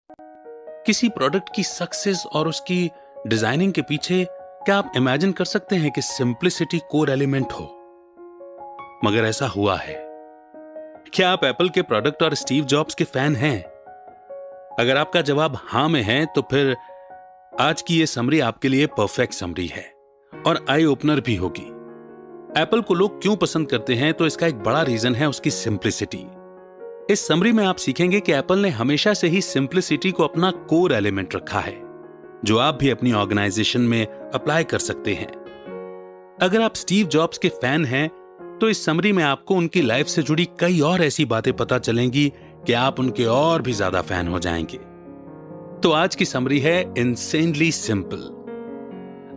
किसी प्रोडक्ट की सक्सेस और उसकी डिजाइनिंग के पीछे क्या आप इमेजिन कर सकते हैं कि सिंप्लिसिटी कोर एलिमेंट हो? मगर ऐसा हुआ है। क्या आप एप्पल के प्रोडक्ट और स्टीव जॉब्स के फैन हैं? अगर आपका जवाब हां में है तो फिर आज की यह समरी आपके लिए परफेक्ट समरी है और आई ओपनर भी होगी। एप्पल को लोग क्यों पसंद करते हैं, तो इसका एक बड़ा रीजन है उसकी सिंप्लिसिटी। इस समरी में आप सीखेंगे कि एप्पल ने हमेशा से ही सिंप्लिसिटी को अपना कोर एलिमेंट रखा है, जो आप भी अपनी ऑर्गेनाइजेशन में अप्लाई कर सकते हैं। अगर आप स्टीव जॉब्स के फैन हैं तो इस समरी में आपको उनकी लाइफ से जुड़ी कई और ऐसी बातें पता चलेंगी कि आप उनके और भी ज्यादा फैन हो जाएंगे। तो आज की समरी है insanely simple,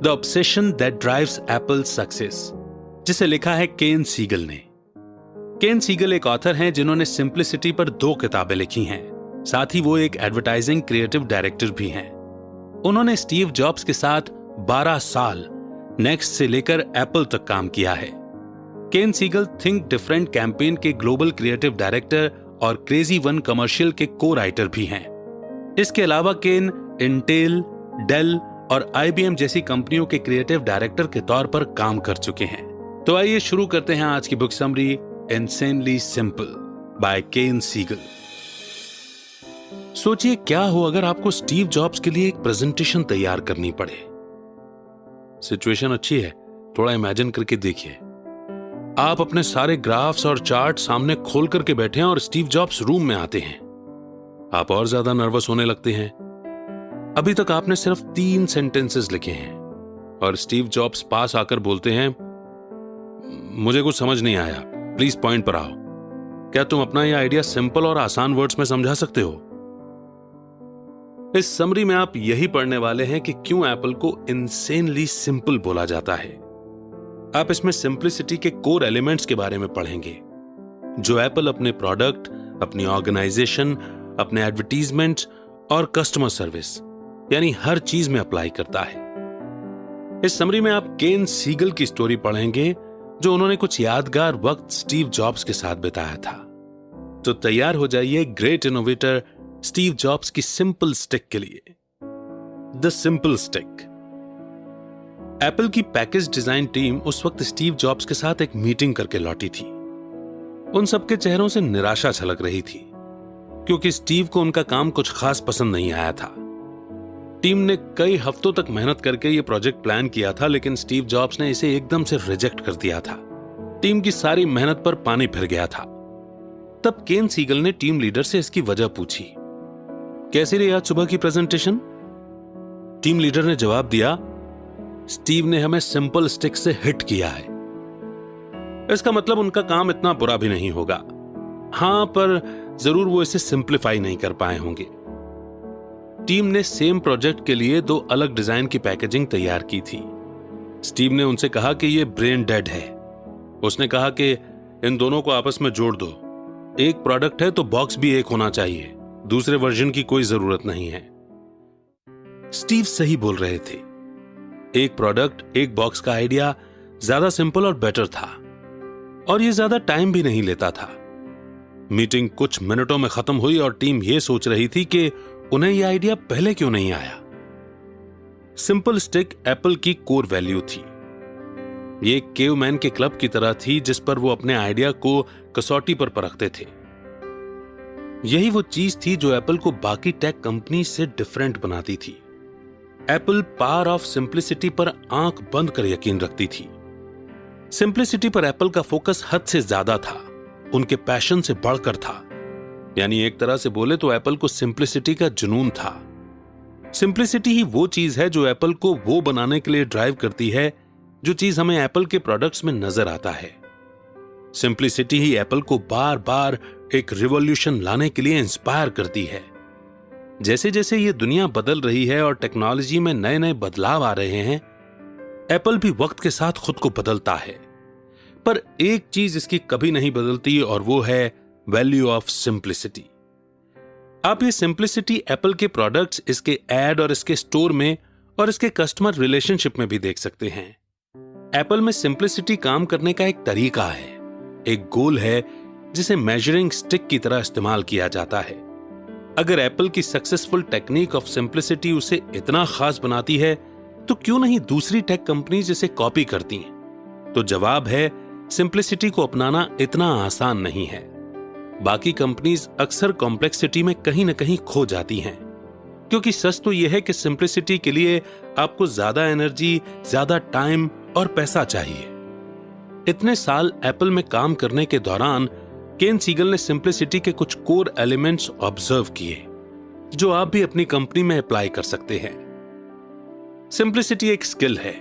the obsession that drives Apple success, जिसे लिखा है केन सीगल ने। केन सीगल एक ऑथर हैं जिन्होंने सिंप्लिसिटी पर 2 किताबें लिखी हैं। साथ ही वो एक एडवर्टाइजिंग क्रिएटिव डायरेक्टर भी हैं। उन्होंने स्टीव जॉब्स के साथ 12 साल नेक्स्ट से लेकर एप्पल तक काम किया है। केन सीगल थिंक डिफरेंट कैंपेन के ग्लोबल क्रिएटिव डायरेक्टर और क्रेजी वन कमर्शियल के को राइटर भी हैं। इसके अलावा केन इंटेल, डेल और IBM जैसी कंपनियों के क्रिएटिव डायरेक्टर के तौर पर काम कर चुके हैं। तो आइए शुरू करते हैं आज की book summary insanely simple by Ken Segall. सोचिए क्या हो अगर आपको स्टीव जॉब्स के लिए एक प्रेजेंटेशन तैयार करनी पड़े। सिचुएशन अच्छी है, थोड़ा इमेजिन करके देखिए। आप अपने सारे ग्राफ्स और चार्ट सामने खोल करके बैठे हैं और स्टीव जॉब्स रूम में आते हैं। आप और ज्यादा नर्वस होने लगते हैं। अभी तक आपने सिर्फ 3 सेंटेंसेस लिखे हैं और स्टीव जॉब्स पास आकर बोलते हैं, मुझे कुछ समझ नहीं आया, प्लीज पॉइंट पर आओ। क्या तुम अपना यह आइडिया सिंपल और आसान वर्ड्स में समझा सकते हो? इस समरी में आप यही पढ़ने वाले हैं कि क्यों एप्पल को इंसेनली सिंपल बोला जाता है। आप इसमें सिंप्लिसिटी के कोर एलिमेंट्स के बारे में पढ़ेंगे, जो एप्पल अपने प्रोडक्ट, अपनी ऑर्गेनाइजेशन, अपने एडवर्टीजमेंट और कस्टमर सर्विस यानी हर चीज में अप्लाई करता है। इस समरी में आप केन सीगल की स्टोरी पढ़ेंगे, जो उन्होंने कुछ यादगार वक्त स्टीव जॉब्स के साथ बिताया था। तो तैयार हो जाइए ग्रेट इनोवेटर स्टीव जॉब्स की सिंपल स्टिक के लिए। The simple stick. एप्पल की पैकेज डिजाइन टीम उस वक्त स्टीव जॉब्स के साथ एक मीटिंग करके लौटी थी। उन सबके चेहरों से निराशा झलक रही थी, क्योंकि स्टीव को उनका काम कुछ खास पसंद नहीं आया था। टीम ने कई हफ्तों तक मेहनत करके यह प्रोजेक्ट प्लान किया था, लेकिन स्टीव जॉब्स ने इसे एकदम से रिजेक्ट कर दिया था। टीम की सारी मेहनत पर पानी फिर गया था। तब केन सीगल ने टीम लीडर से इसकी वजह पूछी। कैसी रही आज सुबह की प्रेजेंटेशन? टीम लीडर ने जवाब दिया, स्टीव ने हमें सिंपल स्टिक से हिट किया है। इसका मतलब उनका काम इतना बुरा भी नहीं होगा। हां, पर जरूर वो इसे सिंप्लीफाई नहीं कर पाए होंगे। टीम ने सेम प्रोजेक्ट के लिए 2 अलग डिजाइन की पैकेजिंग तैयार की थी। स्टीव ने उनसे कहा कि यह ब्रेन डेड है। उसने कहा कि इन दोनों को आपस में जोड़ दो। एक प्रोडक्ट है तो बॉक्स भी एक होना चाहिए, दूसरे वर्जन की कोई जरूरत नहीं है। स्टीव सही बोल रहे थे। एक प्रोडक्ट एक बॉक्स का आइडिया ज्यादा सिंपल और बेटर था, और यह ज्यादा टाइम भी नहीं लेता था। मीटिंग कुछ मिनटों में खत्म हुई और टीम यह सोच रही थी कि उन्हें यह आइडिया पहले क्यों नहीं आया। सिंपल स्टिक एप्पल की कोर वैल्यू थी। ये एक केवमैन के क्लब की तरह थी, जिस पर वो अपने आइडिया को कसौटी पर परखते थे। यही वो चीज थी जो एप्पल को बाकी टेक कंपनी से डिफरेंट बनाती थी। एप्पल पावर ऑफ सिंप्लिसिटी पर आंख बंद कर यकीन रखती थी। सिंप्लिसिटी पर एप्पल का फोकस हद से ज्यादा था, उनके पैशन से बढ़कर था। यानी एक तरह से बोले तो एप्पल को सिंप्लिसिटी का जुनून था। सिंप्लिसिटी ही वो चीज है जो एप्पल को वो बनाने के लिए ड्राइव करती है जो चीज हमें एप्पल के प्रोडक्ट्स में नजर आता है। सिंप्लिसिटी ही एप्पल को बार बार एक रिवॉल्यूशन लाने के लिए इंस्पायर करती है। जैसे जैसे ये दुनिया बदल रही है और टेक्नोलॉजी में नए नए बदलाव आ रहे हैं, एप्पल भी वक्त के साथ खुद को बदलता है। पर एक चीज इसकी कभी नहीं बदलती, और वो है वैल्यू ऑफ सिंप्लिसिटी। आप ये सिंप्लिसिटी एप्पल के प्रोडक्ट्स, इसके एड और इसके स्टोर में और इसके कस्टमर रिलेशनशिप में भी देख सकते हैं। एप्पल में सिंप्लिसिटी काम करने का एक तरीका है, एक गोल है जिसे मेजरिंग स्टिक की तरह इस्तेमाल किया जाता है। अगर एप्पल की सक्सेसफुल टेक्निक ऑफ सिंप्लिसिटी उसे इतना खास बनाती है तो क्यों नहीं दूसरी टेक कंपनीज इसे कॉपी करती हैं? तो जवाब है, सिंप्लिसिटी को अपनाना इतना आसान नहीं है। बाकी कंपनीज अक्सर कॉम्प्लेक्सिटी में कहीं ना कहीं खो जाती हैं, क्योंकि सच तो यह है कि सिंप्लिसिटी के लिए आपको ज्यादा एनर्जी, ज्यादा टाइम और पैसा चाहिए। इतने साल एप्पल में काम करने के दौरान केन सीगल ने सिंप्लिसिटी के कुछ कोर एलिमेंट्स ऑब्जर्व किए जो आप भी अपनी कंपनी में अप्लाई कर सकते हैं। सिंप्लिसिटी एक स्किल है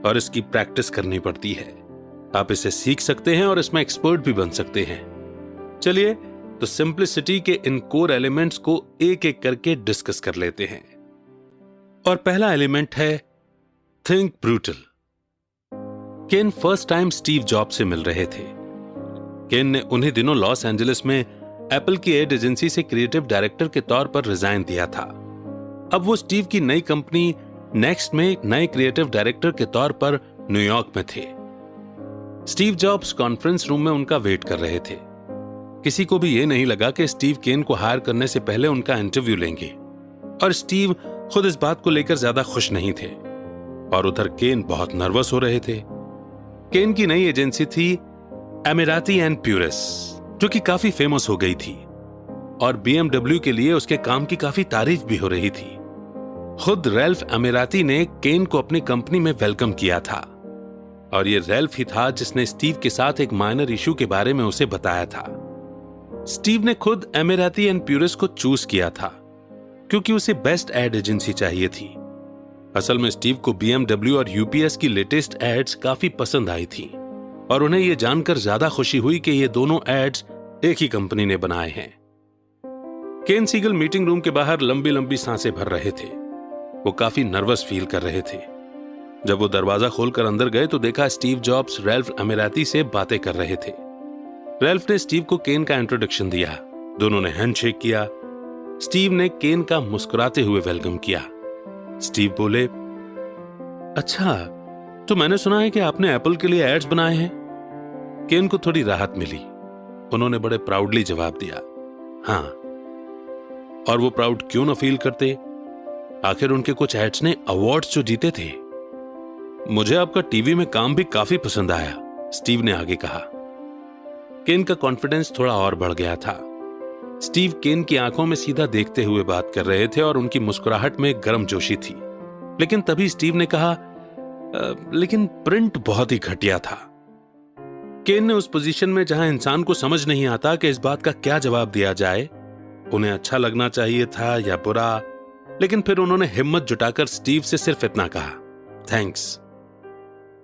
और इसकी प्रैक्टिस करनी पड़ती है। आप इसे सीख सकते हैं और इसमें एक्सपर्ट भी बन सकते हैं। चलिए तो सिंप्लिसिटी के इन कोर एलिमेंट्स को एक एक करके डिस्कस कर लेते हैं। और पहला एलिमेंट है थिंक ब्रूटल। केन फर्स्ट टाइम स्टीव जॉब से मिल रहे थे। केन ने उन्हीं दिनों लॉस एंजलिस में एप्पल की एड एजेंसी से क्रिएटिव डायरेक्टर के तौर पर रिजाइन दिया था। अब वो स्टीव की नई कंपनी नेक्स्ट में नए क्रिएटिव डायरेक्टर के तौर पर न्यूयॉर्क में थे। स्टीव जॉब्स कॉन्फ्रेंस रूम में उनका वेट कर रहे थे। किसी को भी यह नहीं लगा कि स्टीव केन को हायर करने से पहले उनका इंटरव्यू लेंगे, और स्टीव खुद इस बात को लेकर ज्यादा खुश नहीं थे और उधर केन बहुत नर्वस हो रहे थे। केन की नई एजेंसी थी एमिराती एंड प्यूरेस, जो कि काफी फेमस हो गई थी, और BMW के लिए उसके काम की काफी तारीफ भी हो रही थी। खुद रैल्फ अमीराती ने केन को अपनी कंपनी में वेलकम किया था, और ये रैल्फ ही था जिसने स्टीव के साथ एक माइनर इशू के बारे में उसे बताया था। स्टीव ने खुद एमिराती एंड प्यूरेस को चूज किया था क्योंकि उसे बेस्ट एड एजेंसी चाहिए थी। असल में स्टीव को BMW और UPS की लेटेस्ट एड्स काफी पसंद आई थी, और उन्हें यह जानकर ज्यादा खुशी हुई कि ये दोनों एड्स एक ही कंपनी ने बनाए हैं। केन सीगल मीटिंग रूम के बाहर लंबी लंबी सांसें भर रहे थे। वो काफी नर्वस फील कर रहे थे। जब वो दरवाजा खोलकर अंदर गए तो देखा स्टीव जॉब्स रैल्फ अमीराती से बातें कर रहे थे। रैल्फ ने स्टीव को केन का इंट्रोडक्शन दिया। दोनों ने हैंडशेक किया। स्टीव ने केन का मुस्कुराते हुए वेलकम किया। स्टीव बोले, अच्छा, तो मैंने सुना है कि आपने एप्पल के लिए एड्स बनाए हैं। केन को थोड़ी राहत मिली। उन्होंने बड़े प्राउडली जवाब दिया, हाँ। और वो प्राउड क्यों ना फील करते, आखिर उनके कुछ एड्स ने अवार्ड्स जो जीते थे। मुझे आपका टीवी में काम भी काफी पसंद आया, स्टीव ने आगे कहा। केन का कॉन्फिडेंस थोड़ा और बढ़ गया था। स्टीव केन की आंखों में सीधा देखते हुए बात कर रहे थे और उनकी मुस्कुराहट में गर्मजोशी थी। लेकिन तभी स्टीव ने कहा, लेकिन प्रिंट बहुत ही घटिया था। केन ने उस पोजीशन में जहां इंसान को समझ नहीं आता कि इस बात का क्या जवाब दिया जाए, उन्हें अच्छा लगना चाहिए था या बुरा, लेकिन फिर उन्होंने हिम्मत जुटाकर स्टीव से सिर्फ इतना कहा, थैंक्स।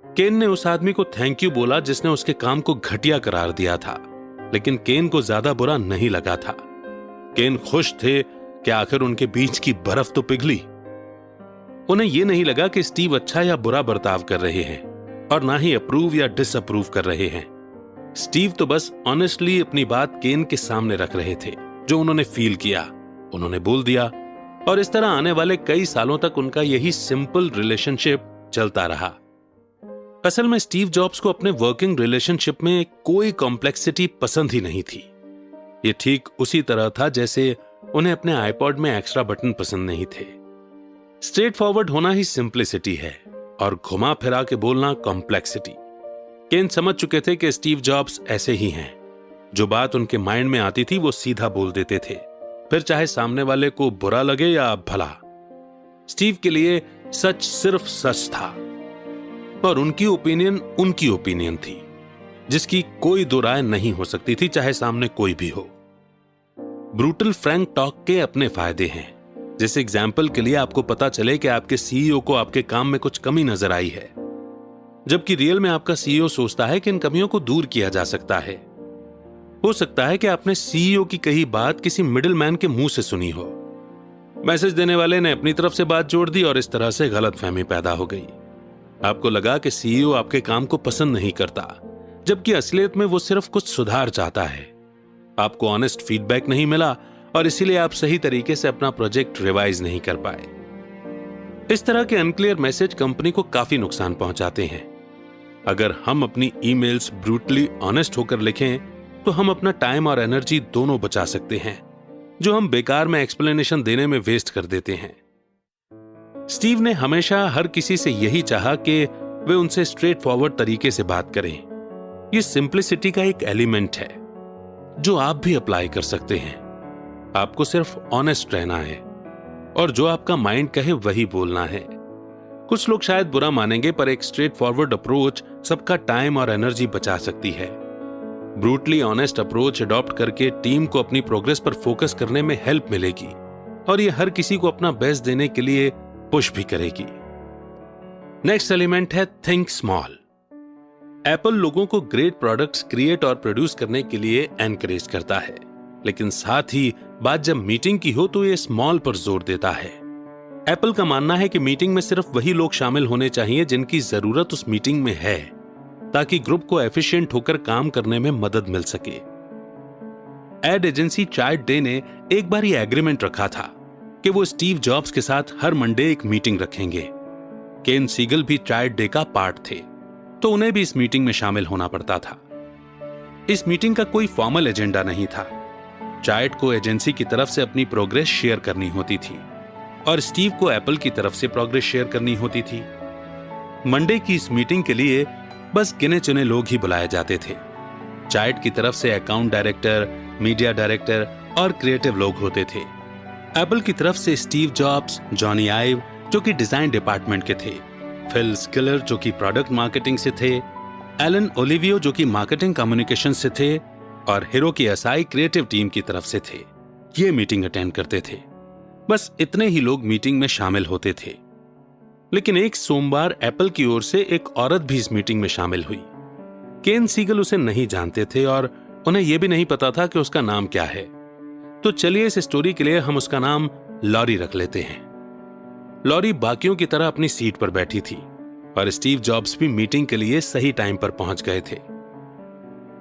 केन ने उस आदमी को थैंक यू बोला जिसने उसके काम को घटिया करार दिया था, लेकिन केन को ज्यादा बुरा नहीं लगा था। केन खुश थे कि आखिर उनके बीच की बर्फ तो पिघली। उन्हें यह नहीं लगा कि स्टीव अच्छा या बुरा बर्ताव कर रहे हैं, और ना ही अप्रूव या डिसअप्रूव कर रहे हैं। स्टीव तो बस ऑनेस्टली अपनी बात केन के सामने रख रहे थे। जो उन्होंने फील किया उन्होंने बोल दिया, और इस तरह आने वाले कई सालों तक उनका यही सिंपल रिलेशनशिप चलता रहा। असल में स्टीव जॉब्स को अपने वर्किंग रिलेशनशिप में कोई कॉम्प्लेक्सिटी पसंद ही नहीं थी। ये ठीक उसी तरह था जैसे उन्हें अपने आईपॉड में एक्स्ट्रा बटन पसंद नहीं थे। स्ट्रेट फॉरवर्ड होना ही सिंप्लिसिटी है और घुमा फिरा के बोलना कॉम्प्लेक्सिटी। केन समझ चुके थे कि स्टीव जॉब्स ऐसे ही हैं। जो बात उनके माइंड में आती थी वो सीधा बोल देते थे, फिर चाहे सामने वाले को बुरा लगे या भला। स्टीव के लिए सच सिर्फ सच था, और उनकी ओपिनियन थी, जिसकी कोई दो राय नहीं हो सकती थी, चाहे सामने कोई भी हो। ब्रूटल फ्रैंक टॉक के अपने फायदे हैं। जैसे एग्जाम्पल के लिए आपको पता चले कि आपके सीईओ को आपके काम में कुछ कमी नजर आई है, जबकि रियल में आपका सीईओ सोचता है कि इन कमियों को दूर किया जा सकता है। हो सकता है कि आपने सीईओ की कही बात किसी मिडिलमैन के मुंह से सुनी हो। मैसेज देने वाले ने अपनी तरफ से बात जोड़ दी और इस तरह से गलतफहमी पैदा हो गई। आपको लगा कि सीईओ आपके काम को पसंद नहीं करता, जबकि असलियत में वो सिर्फ कुछ सुधार चाहता है। आपको ऑनेस्ट फीडबैक नहीं मिला और इसीलिए आप सही तरीके से अपना प्रोजेक्ट रिवाइज नहीं कर पाए। इस तरह के अनक्लियर मैसेज कंपनी को काफी नुकसान पहुंचाते हैं। अगर हम अपनी ईमेल्स ब्रूटली ऑनेस्ट होकर लिखें तो हम अपना टाइम और एनर्जी दोनों बचा सकते हैं। जो हम बेकार में एक्सप्लेनेशन देने में वेस्ट कर देते हैं। स्टीव ने हमेशा हर किसी से यही चाहा कि वे उनसे स्ट्रेट फॉरवर्ड तरीके से बात करें। यह सिंप्लिसिटी का एक एलिमेंट है जो आप भी अप्लाई कर सकते हैं। आपको सिर्फ ऑनेस्ट रहना है और जो आपका माइंड कहे वही बोलना है। कुछ लोग शायद बुरा मानेंगे, पर एक स्ट्रेट फॉरवर्ड अप्रोच सबका टाइम और एनर्जी बचा सकती है। ब्रूटली ऑनेस्ट अप्रोच अडॉप्ट करके टीम को अपनी प्रोग्रेस पर फोकस करने में हेल्प मिलेगी और यह हर किसी को अपना बेस्ट देने के लिए पुश भी करेगी। नेक्स्ट एलिमेंट है थिंक स्मॉल। एप्पल लोगों को ग्रेट प्रोडक्ट्स क्रिएट और प्रोड्यूस करने के लिए एनकरेज करता है, लेकिन साथ ही बात जब मीटिंग की हो तो यह स्मॉल पर जोर देता है। एप्पल का मानना है कि मीटिंग में सिर्फ वही लोग शामिल होने चाहिए जिनकी जरूरत उस मीटिंग में है, ताकि ग्रुप को एफिशिएंट होकर काम करने में मदद मिल सके। एड एजेंसी चार्ट डे ने एक बार ये एग्रीमेंट रखा था कि वो स्टीव जॉब्स के साथ हर मंडे एक मीटिंग रखेंगे। केन सीगल भी चार्ट डे का पार्ट थे, तो उन्हें भी इस मीटिंग में शामिल होना पड़ता था। इस मीटिंग का कोई फॉर्मल एजेंडा नहीं था। चार्ट को एजेंसी की तरफ से अपनी प्रोग्रेस शेयर करनी होती थी और स्टीव को एप्पल की तरफ से प्रोग्रेस शेयर करनी होती थी। मंडे की इस मीटिंग के लिए बस गिने चुने लोग ही बुलाए जाते थे। चार्ट की तरफ से अकाउंट डायरेक्टर, मीडिया डायरेक्टर और क्रिएटिव लोग होते थे। एप्पल की तरफ से स्टीव जॉब्स, जॉनी आइव जो कि डिजाइन डिपार्टमेंट के थे, फिल स्किलर जो कि प्रोडक्ट मार्केटिंग से थे, एलन ओलिवियो जो कि मार्केटिंग कम्युनिकेशन से थे और हिरोकी असाई क्रिएटिव टीम की तरफ से थे। ये मीटिंग अटेंड करते थे। बस इतने ही लोग मीटिंग में शामिल होते थे। लेकिन एक सोमवार एप्पल की ओर से एक औरत भी इस मीटिंग में शामिल हुई। केन सीगल उसे नहीं जानते थे और उन्हें यह भी नहीं पता था कि उसका नाम क्या है। तो चलिए इस स्टोरी के लिए हम उसका नाम लॉरी रख लेते हैं। लॉरी बाकियों की तरह अपनी सीट पर बैठी थी और स्टीव जॉब्स भी मीटिंग के लिए सही टाइम पर पहुंच गए थे।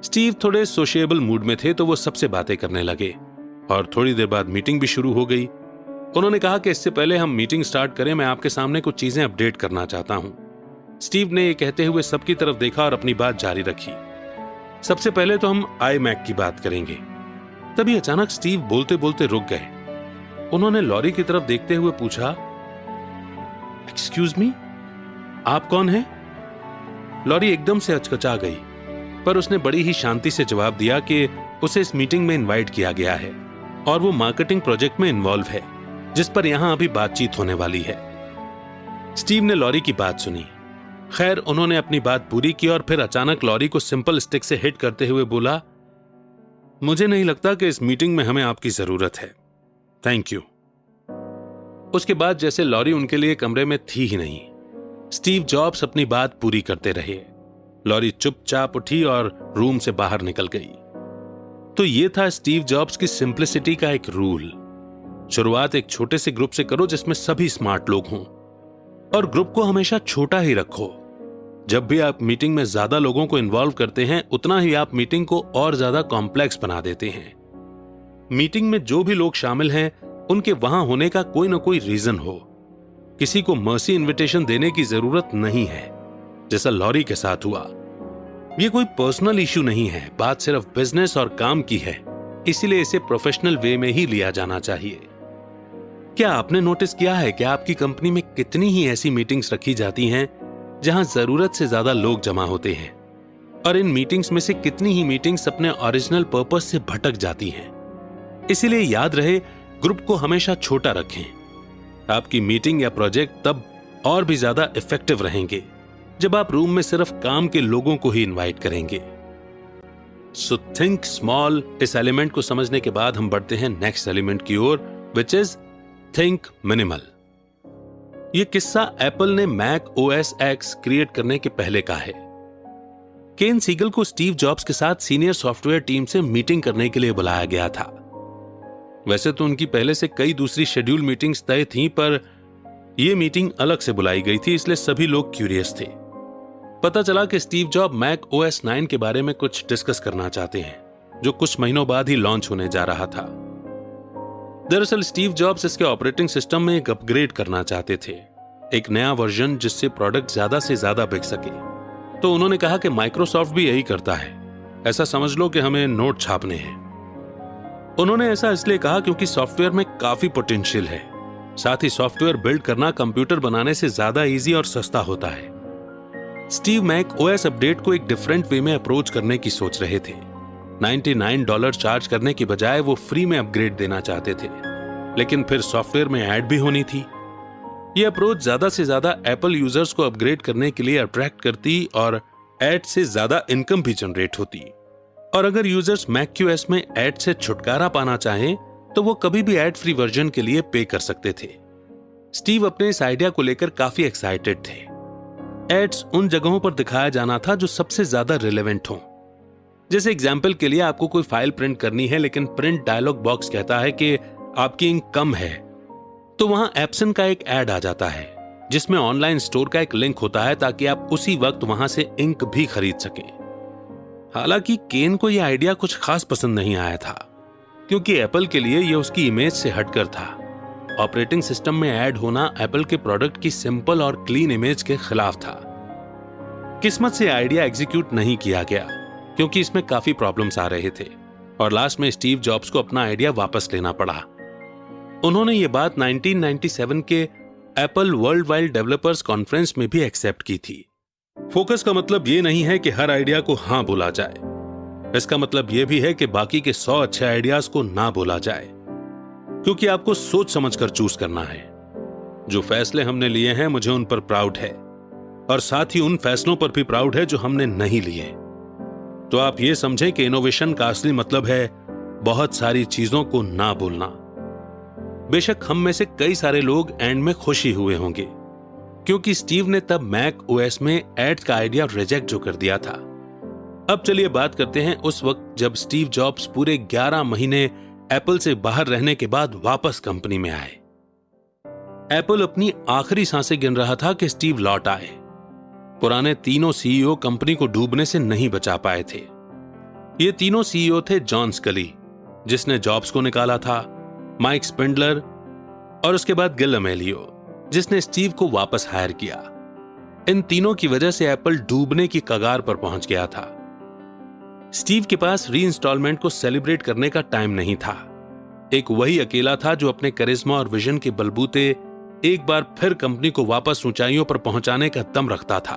स्टीव थोड़े सोशिएबल मूड में थे तो वो सबसे बातें करने लगे और थोड़ी देर बाद मीटिंग भी शुरू हो गई। उन्होंने कहा कि इससे पहले हम मीटिंग स्टार्ट करें, मैं आपके सामने कुछ चीजें अपडेट करना चाहता हूं। स्टीव ने ये कहते हुए सबकी तरफ देखा और अपनी बात जारी रखी। सबसे पहले तो हम iMac की बात करेंगे। तभी अचानक स्टीव बोलते बोलते रुक गए। उन्होंने लॉरी की तरफ देखते हुए पूछा, एक्सक्यूज मी, आप कौन हैं? लॉरी एकदम से हचकचा गई, पर उसने बड़ी ही शांति से जवाब दिया कि उसे इस मीटिंग में इनवाइट किया गया है और वो मार्केटिंग प्रोजेक्ट में इन्वॉल्व है जिस पर यहां अभी बातचीत होने वाली है। स्टीव ने लॉरी की बात सुनी। खैर, उन्होंने अपनी बात पूरी की और फिर अचानक लॉरी को सिंपल स्टिक से हिट करते हुए बोला, मुझे नहीं लगता कि इस मीटिंग में हमें आपकी जरूरत है, थैंक यू। उसके बाद जैसे लॉरी उनके लिए कमरे में थी ही नहीं। स्टीव जॉब्स अपनी बात पूरी करते रहे। लॉरी चुपचाप उठी और रूम से बाहर निकल गई। तो यह था स्टीव जॉब्स की सिंप्लिसिटी का एक रूल। शुरुआत एक छोटे से ग्रुप से करो जिसमें सभी स्मार्ट लोग हों और ग्रुप को हमेशा छोटा ही रखो। जब भी आप मीटिंग में ज्यादा लोगों को इन्वॉल्व करते हैं, उतना ही आप मीटिंग को और ज्यादा कॉम्प्लेक्स बना देते हैं। मीटिंग में जो भी लोग शामिल हैं, उनके वहां होने का कोई ना कोई रीजन हो। किसी को मर्सी इनविटेशन देने की जरूरत नहीं है, जैसा लॉरी के साथ हुआ। यह कोई पर्सनल इश्यू नहीं है, बात सिर्फ बिजनेस और काम की है, इसीलिए इसे प्रोफेशनल वे में ही लिया जाना चाहिए। क्या आपने नोटिस किया है कि आपकी कंपनी में कितनी ही ऐसी मीटिंग्स रखी जाती हैं जहां जरूरत से ज्यादा लोग जमा होते हैं, और इन मीटिंग्स में से कितनी ही मीटिंग्स अपने ओरिजिनल पर्पस से भटक जाती हैं। इसीलिए याद रहे, ग्रुप को हमेशा छोटा रखें। आपकी मीटिंग या प्रोजेक्ट तब और भी ज्यादा इफेक्टिव रहेंगे जब आप रूम में सिर्फ काम के लोगों को ही इनवाइट करेंगे। So think small. इस एलिमेंट को समझने के बाद हम बढ़ते हैं नेक्स्ट एलिमेंट की ओर, विच इज थिंक मिनिमल। यह किस्सा एप्पल ने मैक OS X क्रिएट करने के पहले का है। केन सीगल को स्टीव जॉब्स के साथ सीनियर सॉफ्टवेयर टीम से मीटिंग करने के लिए बुलाया गया था। वैसे तो उनकी पहले से कई दूसरी शेड्यूल मीटिंग्स तय थीं, पर यह मीटिंग अलग से बुलाई गई थी, इसलिए सभी लोग क्यूरियस थे। पता चला कि स्टीव जॉब मैक OS 9 के बारे में कुछ डिस्कस करना चाहते हैं, जो कुछ महीनों बाद ही लॉन्च होने जा रहा था। दरअसल स्टीव जॉब्स इसके ऑपरेटिंग सिस्टम में एक अपग्रेड करना चाहते थे, एक नया वर्जन जिससे प्रोडक्ट ज्यादा से ज्यादा बिक सके। तो उन्होंने कहा कि माइक्रोसॉफ्ट भी यही करता है, ऐसा समझ लो कि हमें नोट छापने हैं। उन्होंने ऐसा इसलिए कहा क्योंकि सॉफ्टवेयर में काफी पोटेंशियल है। साथ ही सॉफ्टवेयर बिल्ड करना कंप्यूटर बनाने से ज्यादा इजी और सस्ता होता है। स्टीव मैक ओएस अपडेट को एक डिफरेंट वे में अप्रोच करने की सोच रहे थे। $99 चार्ज करने की बजाय वो फ्री में अपग्रेड देना चाहते थे, लेकिन फिर सॉफ्टवेयर में ऐड भी होनी थी। ये अप्रोच ज्यादा से ज्यादा एप्पल यूजर्स को अपग्रेड करने के लिए अट्रैक्ट करती और ऐड से ज्यादा इनकम भी जनरेट होती। और अगर यूजर्स मैकओएस में ऐड से छुटकारा पाना चाहें तो वो कभी भी ऐड फ्री वर्जन के लिए पे कर सकते थे। स्टीव अपने इस आइडिया को लेकर काफी एक्साइटेड थे। एड्स उन जगहों पर दिखाया जाना था जो सबसे ज्यादा रिलेवेंट हों। जैसे एग्जाम्पल के लिए आपको कोई फाइल प्रिंट करनी है, लेकिन प्रिंट डायलॉग बॉक्स कहता है कि आपकी इंक कम है, तो वहां एप्सन का एक ऐड आ जाता है जिसमें ऑनलाइन स्टोर का एक लिंक होता है ताकि आप उसी वक्त वहां से इंक भी खरीद सकें। हालांकि केन को यह आइडिया कुछ खास पसंद नहीं आया था, क्योंकि एप्पल के लिए यह उसकी इमेज से हटकर था। ऑपरेटिंग सिस्टम में ऐड होना एप्पल के प्रोडक्ट की सिंपल और क्लीन इमेज के खिलाफ था। किस्मत से आइडिया एग्जीक्यूट नहीं किया गया, क्योंकि इसमें काफी प्रॉब्लम्स आ रहे थे और लास्ट में स्टीव जॉब्स को अपना आइडिया वापस लेना पड़ा। उन्होंने ये बात 1997 के Apple world wide developers conference में भी एक्सेप्ट की थी। फोकस का मतलब ये नहीं है कि हर आइडिया को हां बोला जाए, इसका मतलब यह भी है कि बाकी के 100 अच्छे आइडियाज को ना बोला जाए, क्योंकि आपको सोच समझकर चूज करना है। जो फैसले हमने लिए हैं मुझे उन पर प्राउड है, और साथ ही उन फैसलों पर भी प्राउड है जो हमने नहीं लिए। तो आप ये समझें कि इनोवेशन का असली मतलब है बहुत सारी चीजों को ना बोलना। बेशक हम में से कई सारे लोग एंड में खुशी हुए होंगे, क्योंकि स्टीव ने तब मैक ओएस में ऐड का आइडिया रिजेक्ट जो कर दिया था। अब चलिए बात करते हैं उस वक्त जब स्टीव जॉब्स पूरे 11 महीने एप्पल से बाहर रहने के बाद वापस कंपनी में आए। एप्पल अपनी आखिरी सांसें गिन रहा था कि स्टीव लौट आए। पुराने तीनों सीईओ कंपनी को डूबने से नहीं बचा पाए थे। ये तीनों सीईओ थे जॉन स्कली, जिसने जॉब्स को निकाला था, माइक स्पिंडलर और उसके बाद गिल अमेलियो, जिसने स्टीव को वापस हायर किया। इन तीनों की वजह से एप्पल डूबने की कगार पर पहुंच गया था। स्टीव के पास रीइंस्टॉलमेंट को सेलिब्रेट करने का टाइम नहीं था। एक वही अकेला था जो अपने करिश्मा और विजन के बलबूते एक बार फिर कंपनी को वापस ऊंचाइयों पर पहुंचाने का दम रखता था।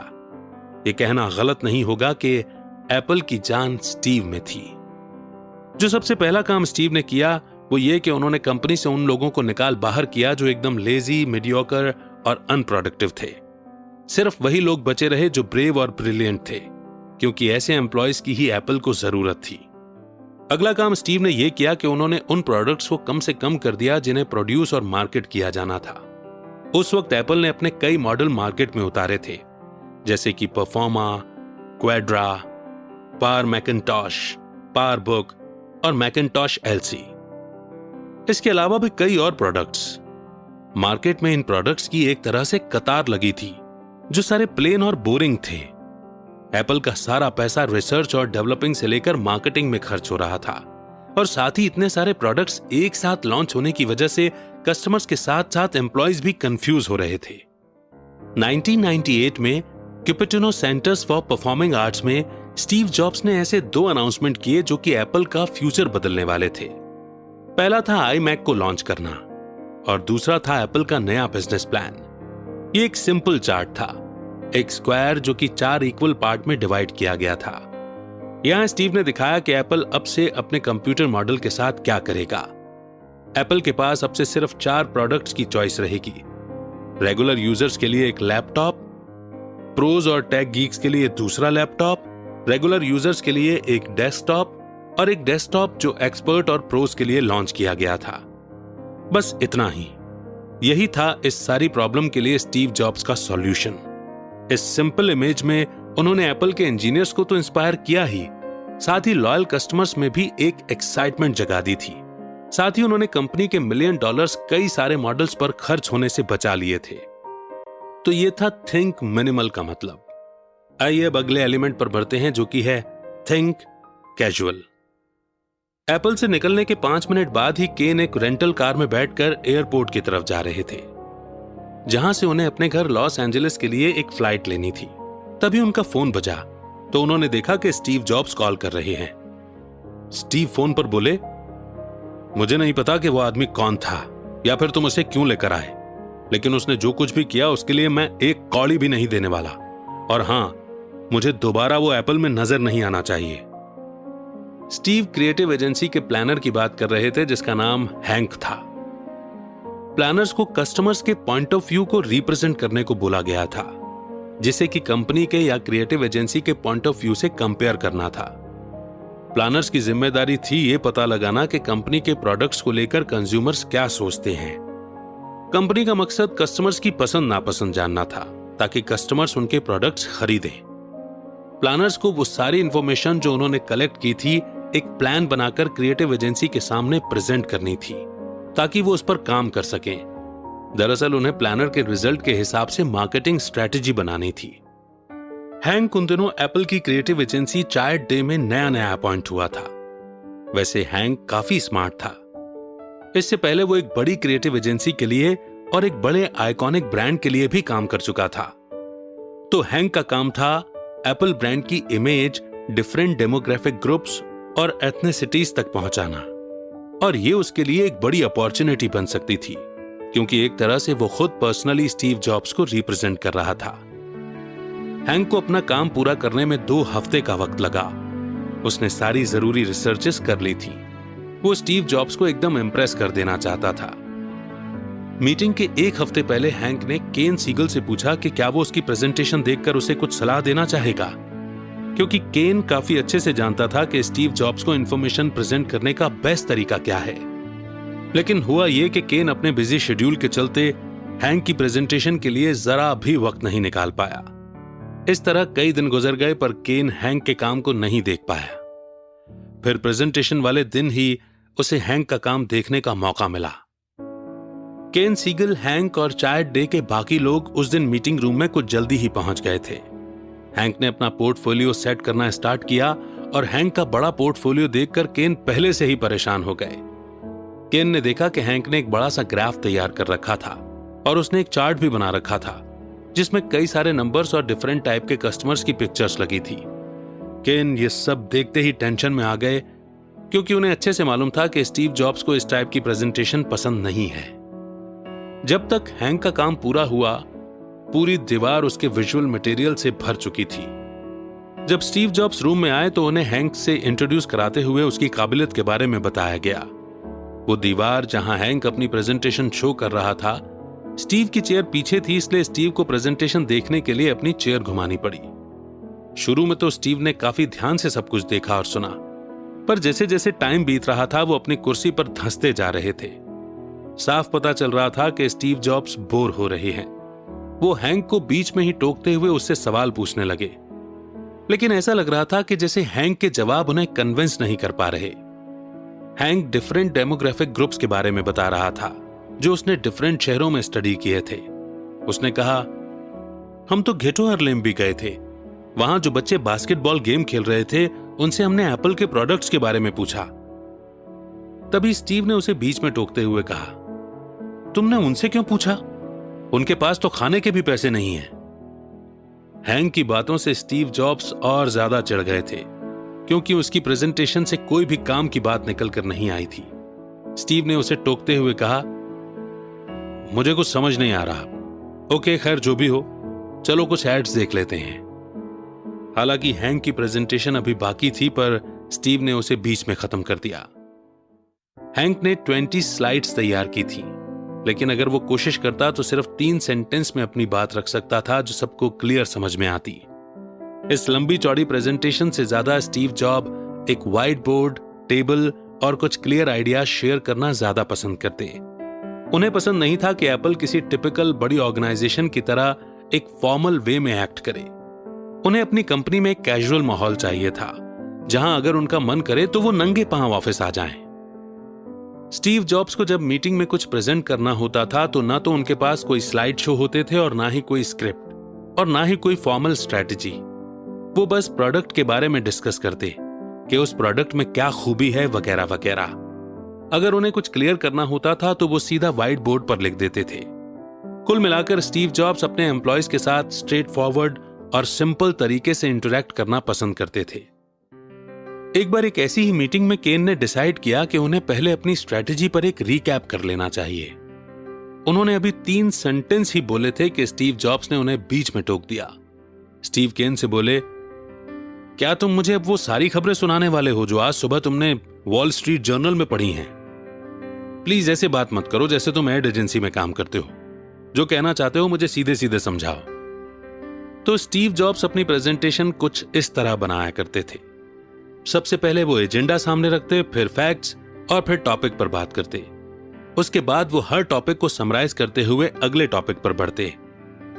यह कहना गलत नहीं होगा कि एप्पल की जान स्टीव में थी। जो सबसे पहला काम स्टीव ने किया वो ये कि उन्होंने कंपनी से उन लोगों को निकाल बाहर किया जो एकदम लेजी, मीडियोकर और अनप्रोडक्टिव थे। सिर्फ वही लोग बचे रहे जो ब्रेव और ब्रिलियंट थे, क्योंकि ऐसे एम्प्लॉयज की ही एप्पल को जरूरत थी। अगला काम स्टीव ने यह किया कि उन्होंने उन प्रोडक्ट्स को कम से कम कर दिया जिन्हें प्रोड्यूस और मार्केट किया जाना था। उस वक्त एप्पल ने अपने कई मॉडल मार्केट में उतारे थे, जैसे कि Performa, Quadra, Power Macintosh, PowerBook और मैकिन्टॉश एलसी। इसके अलावा भी कई और प्रोडक्ट्स। मार्केट में इन प्रोडक्ट्स की एक तरह से कतार लगी थी जो सारे प्लेन और बोरिंग थे। एप्पल का सारा पैसा रिसर्च और डेवलपिंग से लेकर मार्केटिंग में खर्च हो रहा था, और साथ ही इतने सारे प्रोडक्ट्स एक साथ लॉन्च होने की वजह से कस्टमर्स के साथ साथ एम्प्लॉयज भी कंफ्यूज हो रहे थे। 1998 में Cupertino centres for performing arts में स्टीव जॉब्स ने ऐसे 2 अनाउंसमेंट किए जो कि एप्पल का फ्यूचर बदलने वाले थे। पहला था iMac को लॉन्च करना और दूसरा था एप्पल का नया बिजनेस प्लान। ये एक सिंपल चार्ट था, एक स्क्वायर जो कि 4 इक्वल पार्ट में डिवाइड किया गया था। यहां स्टीव ने दिखाया कि एप्पल अब से अपने कंप्यूटर मॉडल के साथ क्या करेगा। एप्पल के पास अब से सिर्फ 4 प्रोडक्ट्स की चॉइस रहेगी। रेगुलर यूजर्स के लिए एक लैपटॉप, प्रोज और टेक गीक्स के लिए दूसरा लैपटॉप, रेगुलर यूजर्स के लिए एक डेस्कटॉप और एक डेस्कटॉप जो एक्सपर्ट और प्रोज के लिए लॉन्च किया गया था। बस इतना ही। यही था इस सारी प्रॉब्लम के लिए स्टीव जॉब्स का सॉल्यूशन। इस सिंपल इमेज में उन्होंने एप्पल के इंजीनियर्स को तो इंस्पायर किया ही, साथ ही लॉयल कस्टमर्स में भी एक एक्साइटमेंट जगा दी थी। साथ ही उन्होंने कंपनी के $1 मिलियन कई सारे मॉडल्स पर खर्च होने से बचा लिए थे। तो ये था थिंक मिनिमल का मतलब। आइए अब अगले एलिमेंट पर बढ़ते हैं, जो कि है थिंक कैजुअल। एप्पल से निकलने के 5 मिनट बाद ही केन एक रेंटल कार में बैठकर एयरपोर्ट की तरफ जा रहे थे, जहां से उन्हें अपने घर लॉस एंजलिस के लिए एक फ्लाइट लेनी थी। तभी उनका फोन बजा तो उन्होंने देखा कि स्टीव जॉब्स कॉल कर रहे हैं। स्टीव फोन पर बोले, मुझे नहीं पता कि वो आदमी कौन था या फिर तुम उसे क्यों लेकर आए, लेकिन उसने जो कुछ भी किया उसके लिए मैं एक कौड़ी भी नहीं देने वाला। और हां, मुझे दोबारा वो एप्पल में नजर नहीं आना चाहिए। स्टीव क्रिएटिव एजेंसी के प्लानर की बात कर रहे थे जिसका नाम हैंक था। प्लानर्स को कस्टमर्स के पॉइंट ऑफ व्यू को रिप्रेजेंट करने को बोला गया था, जिसे कि कंपनी के या क्रिएटिव एजेंसी के पॉइंट ऑफ व्यू से कंपेयर करना था। प्लानर्स की जिम्मेदारी थी यह पता लगाना कि कंपनी के प्रोडक्ट्स को लेकर कंज्यूमर्स क्या सोचते हैं। कंपनी का मकसद कस्टमर्स की पसंद नापसंद जानना था ताकि कस्टमर्स उनके प्रोडक्ट्स खरीदें। प्लानर्स को वो सारी इंफॉर्मेशन जो उन्होंने कलेक्ट की थी एक प्लान बनाकर क्रिएटिव एजेंसी के सामने प्रेजेंट करनी थी ताकि वो उस पर काम कर सकें। दरअसल उन्हें प्लानर के रिजल्ट के हिसाब से मार्केटिंग स्ट्रेटेजी बनानी थी। हैंक उन दिनों एप्पल की क्रिएटिव एजेंसी चाइल्ड डे में नया अपॉइंट हुआ था। वैसे हैंक काफी स्मार्ट था। इससे पहले वो एक बड़ी क्रिएटिव एजेंसी के लिए और एक बड़े आइकॉनिक ब्रांड के लिए भी काम कर चुका था। तो हैंक का काम था एप्पल ब्रांड की इमेज डिफरेंट डेमोग्राफिक ग्रुप्स और एथनिसिटीज तक पहुंचाना, और ये उसके लिए एक बड़ी अपॉर्चुनिटी बन सकती थी क्योंकि एक तरह से वो खुद पर्सनली स्टीव जॉब्स को रिप्रेजेंट कर रहा था। हैंक को अपना काम पूरा करने में 2 हफ्ते का वक्त लगा। उसने सारी जरूरी रिसर्चेस कर ली थी। वो स्टीव जॉब्स को एकदम इंप्रेस कर देना चाहता था। मीटिंग के 1 हफ्ते पहले हैंक ने केन सीगल से पूछा कि क्या वो उसकी प्रेजेंटेशन देखकर उसे कुछ सलाह देना चाहेगा, क्योंकि केन काफी अच्छे से जानता था कि स्टीव जॉब्स को इंफॉर्मेशन प्रेजेंट करने का बेस्ट तरीका क्या है। लेकिन हुआ यह कि केन अपने बिजी शेड्यूल के चलते हैंक की प्रेजेंटेशन के लिए जरा भी वक्त नहीं निकाल पाया। इस तरह कई दिन गुजर गए पर केन हैंक के काम को नहीं देख पाया। फिर प्रेजेंटेशन वाले दिन ही उसे हैंक का काम देखने का मौका मिला। केन सीगल, हैंक और चाइल्ड डे के बाकी लोग उस दिन मीटिंग रूम में कुछ जल्दी ही पहुंच गए थे। हैंक ने अपना पोर्टफोलियो सेट करना स्टार्ट किया और हैंक का बड़ा पोर्टफोलियो देखकर केन पहले से ही परेशान हो गए। केन ने देखा कि हैंक ने एक बड़ा सा ग्राफ तैयार कर रखा था और उसने एक चार्ट भी बना रखा था जिसमें कई सारे नंबर्स और डिफरेंट टाइप के कस्टमर्स की पिक्चर्स लगी थी। केन ये सब देखते ही टेंशन में आ गए क्योंकि उन्हें अच्छे से मालूम था कि स्टीव जॉब्स को इस टाइप की प्रेजेंटेशन पसंद नहीं है। जब तक हैंक का काम पूरा हुआ, पूरी दीवार उसके विजुअल मटेरियल से भर चुकी थी। जब स्टीव जॉब्स रूम में आए तो उन्हें हैंक से इंट्रोड्यूस कराते हुए उसकी काबिलियत के बारे में बताया गया। वो दीवार जहां हैंक अपनी प्रेजेंटेशन शो कर रहा था, स्टीव की चेयर पीछे थी, इसलिए स्टीव को प्रेजेंटेशन देखने के लिए अपनी चेयर घुमानी पड़ी। शुरू में तो स्टीव ने काफी ध्यान से सब कुछ देखा और सुना, पर जैसे जैसे टाइम बीत रहा था वो अपनी कुर्सी पर धंसते जा रहे थे। साफ पता चल रहा था कि स्टीव जॉब्स बोर हो रहे हैं। वो हैंक को बीच में ही टोकते हुए उससे सवाल पूछने लगे, लेकिन ऐसा लग रहा था कि जैसे हैंक के जवाब उन्हें कन्विंस नहीं कर पा रहे। हैंक डिफरेंट डेमोग्राफिक ग्रुप्स के बारे में बता रहा था जो उसने डिफरेंट शहरों में स्टडी किए थे। उसने कहा, हम तो घेटो हार्लेम भी गए थे। वहां जो बच्चे बास्केटबॉल गेम खेल रहे थे उनसे हमने एप्पल के प्रोडक्ट्स के बारे में पूछा। तभी स्टीव ने उसे बीच में टोकते हुए कहा, तुमने उनसे क्यों पूछा? उनके पास तो खाने के भी पैसे नहीं हैं। हैंक की बातों से स्टीव जॉब्स और ज्यादा चिढ़ गए थे क्योंकि उसकी प्रेजेंटेशन से कोई भी काम की बात निकलकर नहीं आई थी। स्टीव ने उसे टोकते हुए कहा, मुझे कुछ समझ नहीं आ रहा। ओके, खैर जो भी हो, चलो कुछ एड्स देख लेते हैं। हालांकि हैंक की प्रेजेंटेशन अभी बाकी थी पर स्टीव ने उसे बीच में खत्म कर दिया। हैंक ने 20 स्लाइड्स तैयार की थी, लेकिन अगर वो कोशिश करता तो सिर्फ 3 सेंटेंस में अपनी बात रख सकता था जो सबको क्लियर समझ में आती। इस लंबी चौड़ी प्रेजेंटेशन से ज्यादा स्टीव जॉब एक व्हाइट बोर्ड, टेबल और कुछ क्लियर आइडियाज शेयर करना ज्यादा पसंद करते। उन्हें पसंद नहीं था कि एप्पल किसी टिपिकल बड़ी ऑर्गेनाइजेशन की तरह एक फॉर्मल वे में एक्ट करे। उन्हें अपनी कंपनी में एक कैजुअल माहौल चाहिए था जहां अगर उनका मन करे तो वो नंगे पांव ऑफिस आ जाएं। स्टीव जॉब्स को जब मीटिंग में कुछ प्रेजेंट करना होता था तो ना तो उनके पास कोई स्लाइड शो होते थे और ना ही कोई स्क्रिप्ट और ना ही कोई फॉर्मल स्ट्रेटजी। वो बस प्रोडक्ट के बारे में डिस्कस करते कि उस प्रोडक्ट में क्या खूबी है वगैरह वगैरह। अगर उन्हें कुछ क्लियर करना होता था तो वो सीधा व्हाइट बोर्ड पर लिख देते थे। कुल मिलाकर स्टीव जॉब्स अपने एम्प्लॉयज के साथ स्ट्रेट फॉरवर्ड और सिंपल तरीके से इंटरैक्ट करना पसंद करते थे। एक बार एक ऐसी ही मीटिंग में केन ने डिसाइड किया कि उन्हें पहले अपनी स्ट्रेटेजी पर एक रीकैप कर लेना चाहिए। उन्होंने अभी 3 सेंटेंस ही बोले थे कि स्टीव जॉब्स ने उन्हें बीच में टोक दिया। स्टीव केन से बोले, क्या तुम मुझे अब वो सारी खबरें सुनाने वाले हो जो आज सुबह तुमने वॉल स्ट्रीट जर्नल में पढ़ी हैं? प्लीज ऐसे बात मत करो जैसे तुम एड एजेंसी में काम करते हो। जो कहना चाहते हो मुझे सीधे सीधे समझाओ। तो स्टीव जॉब्स अपनी प्रेजेंटेशन कुछ इस तरह बनाया करते थे। सबसे पहले वो एजेंडा सामने रखते, फिर फैक्ट्स और फिर टॉपिक पर बात करते। उसके बाद वो हर टॉपिक को समराइज करते हुए अगले टॉपिक पर बढ़ते।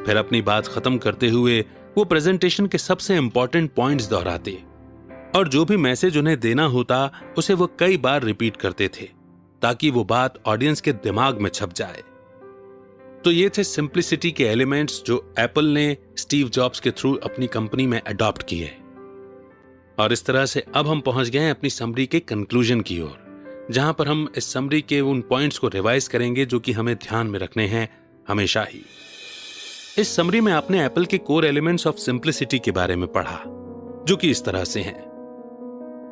फिर अपनी बात खत्म करते हुए वो प्रेजेंटेशन के सबसे इंपॉर्टेंट पॉइंट्स दोहराते और जो भी मैसेज उन्हें देना होता उसे वो कई बार रिपीट करते थे ताकि वो बात ऑडियंस के दिमाग में छप जाए। तो ये थे सिंप्लिसिटी के एलिमेंट्स जो एप्पल ने स्टीव जॉब्स के थ्रू अपनी कंपनी में अडॉप्ट किए। और इस तरह से अब हम पहुंच गए हैं अपनी समरी के कंक्लूजन की ओर, जहां पर हम इस समरी के उन पॉइंट्स को रिवाइज करेंगे जो कि हमें ध्यान में रखने हैं हमेशा ही। इस समरी में आपने एप्पल के कोर एलिमेंट्स ऑफ सिंप्लिसिटी के बारे में पढ़ा, जो कि इस तरह से हैं।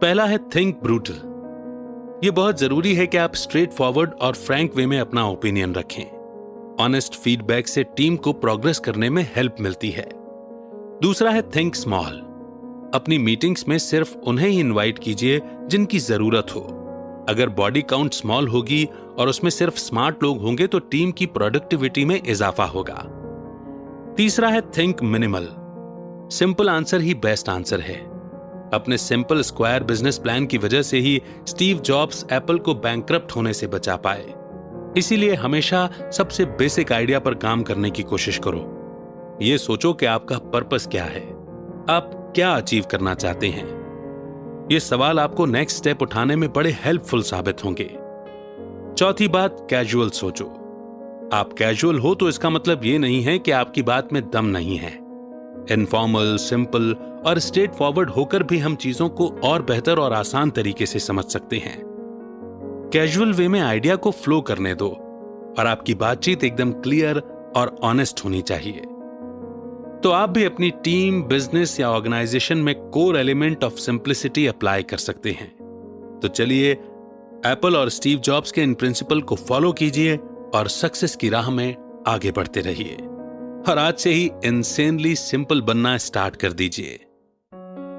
पहला है थिंक ब्रूटल। यह बहुत जरूरी है कि आप स्ट्रेट फॉरवर्ड और फ्रैंक वे में अपना ओपिनियन रखें। ऑनेस्ट फीडबैक से टीम को प्रोग्रेस करने में हेल्प मिलती है। दूसरा है थिंक स्मॉल। अपनी मीटिंग्स में सिर्फ उन्हें ही इनवाइट कीजिए जिनकी जरूरत हो। अगर बॉडी काउंट स्मॉल होगी और उसमें सिर्फ स्मार्ट लोग होंगे तो टीम की प्रोडक्टिविटी में इजाफा होगा। तीसरा है थिंक मिनिमल। सिंपल आंसर ही बेस्ट आंसर है। अपने सिंपल स्क्वायर बिजनेस प्लान की वजह से ही स्टीव जॉब्स एप्पल को बैंकरप्ट होने से बचा पाए। इसीलिए हमेशा सबसे बेसिक आइडिया पर काम करने की कोशिश करो। यह सोचो कि आपका पर्पस क्या है, आप क्या अचीव करना चाहते हैं। यह सवाल आपको नेक्स्ट स्टेप उठाने में बड़े हेल्पफुल साबित होंगे। चौथी बात, कैजुअल सोचो। आप कैजुअल हो तो इसका मतलब यह नहीं है कि आपकी बात में दम नहीं है। इनफॉर्मल, सिंपल और स्ट्रेट फॉरवर्ड होकर भी हम चीजों को और बेहतर और आसान तरीके से समझ सकते हैं। कैजुअल वे में आइडिया को फ्लो करने दो और आपकी बातचीत एकदम क्लियर और ऑनेस्ट होनी चाहिए। तो आप भी अपनी टीम, बिजनेस या ऑर्गेनाइजेशन में core element of simplicity apply कर सकते हैं। तो चलिए एप्पल और स्टीव जॉब्स के इन प्रिंसिपल को फॉलो कीजिए और सक्सेस की राह में आगे बढ़ते रहिए। और आज से ही इंसेनली सिंपल बनना स्टार्ट कर दीजिए।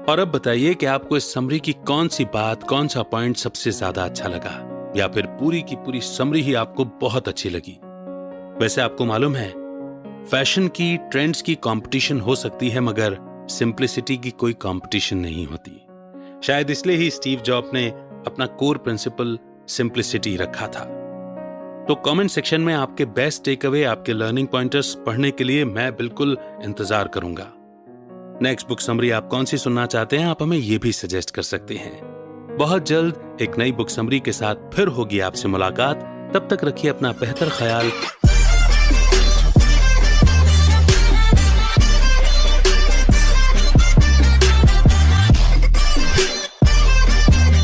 और अब बताइए कि आपको इस समरी की कौन सी बात, कौन सा पॉइंट सबसे ज्यादा अच्छा लगा, या फिर पूरी की पूरी समरी ही आपको बहुत अच्छी लगी। वैसे आपको मालूम है, फैशन की, ट्रेंड्स की कंपटीशन हो सकती है मगर सिंप्लिसिटी की कोई कंपटीशन नहीं होती। शायद इसलिए ही स्टीव जॉब ने अपना कोर प्रिंसिपल सिंप्लिसिटी रखा था। तो कमेंट सेक्शन में आपके बेस्ट टेक अवे, आपके लर्निंग पॉइंटर्स पढ़ने के लिए मैं बिल्कुल इंतजार करूंगा। नेक्स्ट बुक समरी आप कौन सी सुनना चाहते हैं, आप हमें यह भी सजेस्ट कर सकते हैं। बहुत जल्द एक नई बुक समरी के साथ फिर होगी आपसे मुलाकात। तब तक रखिए अपना बेहतर ख्याल।